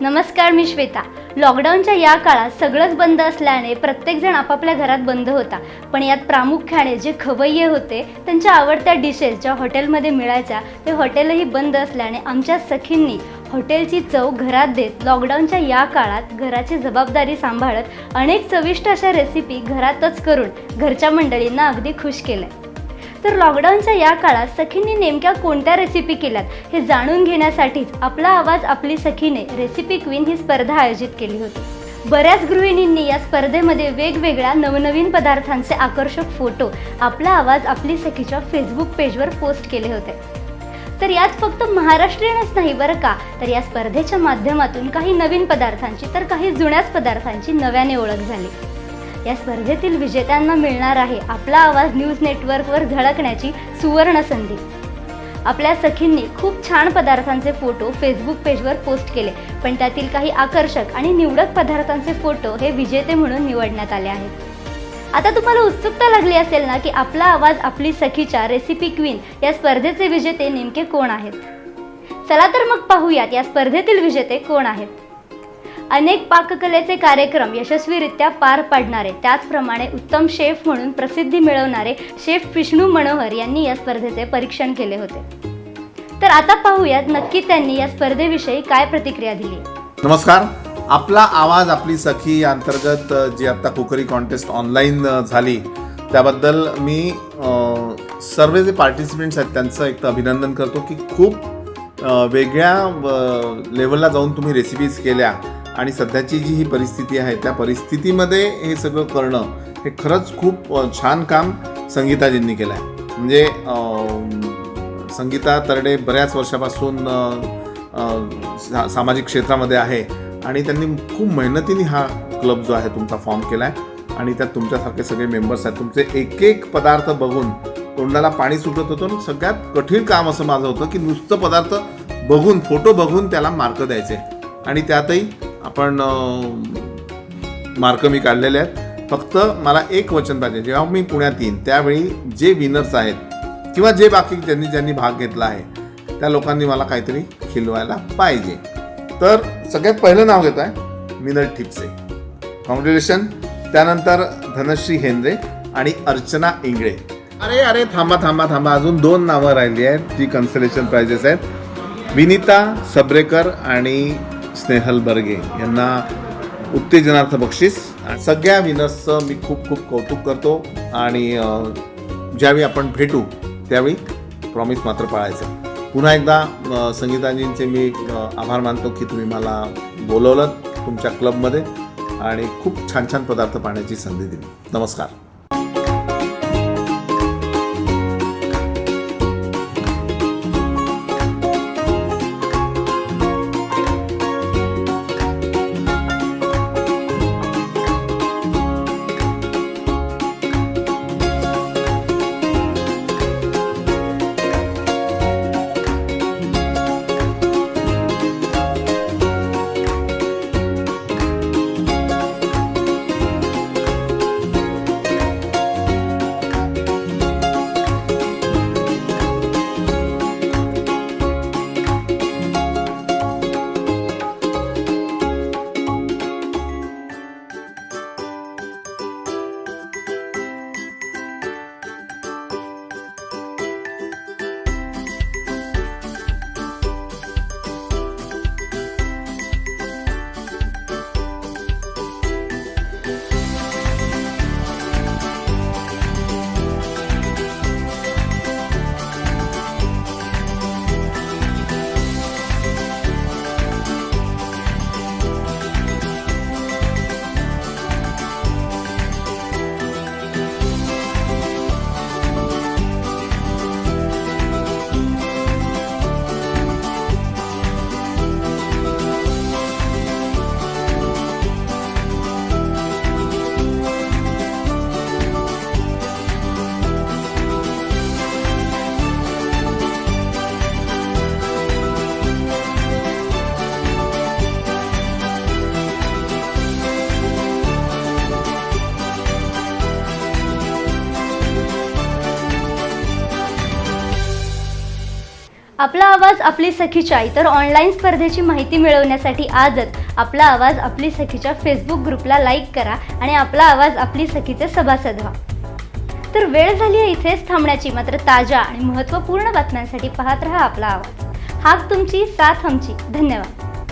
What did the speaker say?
नमस्कार, मी श्वेता. लॉकडाऊनच्या या काळात सगळंच बंद असल्याने प्रत्येकजण आपापल्या घरात बंद होता. पण यात प्रामुख्याने जे खवय्ये होते त्यांच्या आवडत्या डिशेस ज्या हॉटेलमध्ये मिळायच्या ते हॉटेलही बंद असल्याने आमच्या सखींनी हॉटेलची चव घरात देत लॉकडाऊनच्या या काळात घराची जबाबदारी सांभाळत अनेक चविष्ट अशा रेसिपी घरातच करून घरच्या मंडळींना अगदी खुश केलं. तर लॉकडाऊनच्या या काळात सखींनी नेमक्या कोणत्या रेसिपी केल्यात हे जाणून घेण्यासाठीच आपला आवाज आपली सखीने रेसिपी क्वीन ही स्पर्धा आयोजित केली होती. बऱ्याच गृहिणींनी या स्पर्धेमध्ये वेगवेगळ्या नवनवीन पदार्थांचे आकर्षक फोटो आपला आवाज आपली सखीच्या फेसबुक पेजवर पोस्ट केले होते. तर यात फक्त महाराष्ट्रीयनच नाही बरं का, तर या स्पर्धेच्या माध्यमातून काही नवीन पदार्थांची तर काही जुन्याच पदार्थांची नव्याने ओळख झाली. या स्पर्धेतील विजेत्यांना मिळणार आहे आपला आवाज न्यूज नेटवर्कवर झळकण्याची सुवर्ण संधी. आपल्या सखींनी खूप छान पदार्थांचे फोटो फेसबुक पेजवर पोस्ट केले, पण त्यातील काही आकर्षक आणि निवडक पदार्थांचे फोटो हे विजेते म्हणून निवडण्यात आले आहेत. आता तुम्हाला उत्सुकता लागली असेल ना की आपला आवाज आपली सखीच्या रेसिपी क्वीन या स्पर्धेचे विजेते नेमके कोण आहेत. चला तर मग पाहूयात या स्पर्धेतील विजेते कोण आहेत. अनेक पाककलेचे कार्यक्रम यशस्वीरित्या पार पाडणारे, त्याचप्रमाणे उत्तम शेफ म्हणून प्रसिद्धी मिळवणारे शेफ विष्णू मनोहर यांनी या स्पर्धेचे परीक्षण केले होते. तर आता पाहूयात नक्की त्यांनी या स्पर्धेविषयी काय प्रतिक्रिया दिली. नमस्कार. आपला आवाज आपली सखी या अंतर्गत जी आता कुकरी कॉन्टेस्ट ऑनलाईन झाली त्याबद्दल मी सर्व जे पार्टिसिपेंट्स आहेत त्यांचं एक अभिनंदन करतो की खूप वेगळ्या लेवलला जाऊन तुम्ही रेसिपीज केल्या आणि सध्याची जी ही परिस्थिती आहे त्या परिस्थितीमध्ये हे सगळं करणं हे खरंच खूप छान काम संगीताजींनी केलं आहे. म्हणजे संगीता तरडे बऱ्याच वर्षापासून सामाजिक क्षेत्रामध्ये आहे आणि त्यांनी खूप मेहनतीने हा क्लब जो आहे तुमचा फॉर्म केला आहे आणि त्यात तुमच्यासारखे सगळे मेंबर्स आहेत. तुमचे एक एक पदार्थ बघून तोंडाला पाणी सुटत होतं. सगळ्यात कठीण काम असं माझं होतं की नुसतं पदार्थ बघून फोटो बघून त्याला मार्क द्यायचे आणि त्यातही आपण मार्क मी काढलेले आहेत. फक्त मला एक वचन पाहिजे, जेव्हा मी पुण्यात येईन त्यावेळी जे विनर्स आहेत किंवा जे बाकी ज्यांनी भाग घेतला आहे त्या लोकांनी मला काहीतरी खिलवायला पाहिजे. तर सगळ्यात पहिलं नाव घेत आहे मिनल ठिपसे, कॉंग्रॅच्युलेशन. त्यानंतर धनश्री हेंद्रे आणि अर्चना इंगळे. अरे थांबा अजून 2 नावं राहिली आहेत जी कन्सलेशन प्राइजेस आहेत. विनीता सबरेकर आणि स्नेहल बर्गे यांना उत्तेजनार्थ बक्षीस. सगळ्या विनर्सचं मी खूप खूप कौतुक करतो आणि ज्यावेळी आपण भेटू त्यावेळी प्रॉमिस मात्र पाळायचं. पुन्हा एकदा संगीताजींचे मी आभार मानतो की तुम्ही मला बोलवलं तुमच्या क्लबमध्ये आणि खूप छान छान पदार्थ पाहण्याची संधी दिली. नमस्कार. आपला आवाज आपली सखीच्या इतर ऑनलाईन स्पर्धेची माहिती मिळवण्यासाठी आजच आपला आवाज आपली सखीच्या फेसबुक ग्रुपला लाईक करा आणि आपला आवाज आपली सखीचे सभासद व्हा. तर वेळ झाली आहे इथेच थांबण्याची. मात्र ताज्या आणि महत्त्वपूर्ण बातम्यांसाठी पाहत रहा आपला आवाज. हाक तुमची, साथ आमची. धन्यवाद.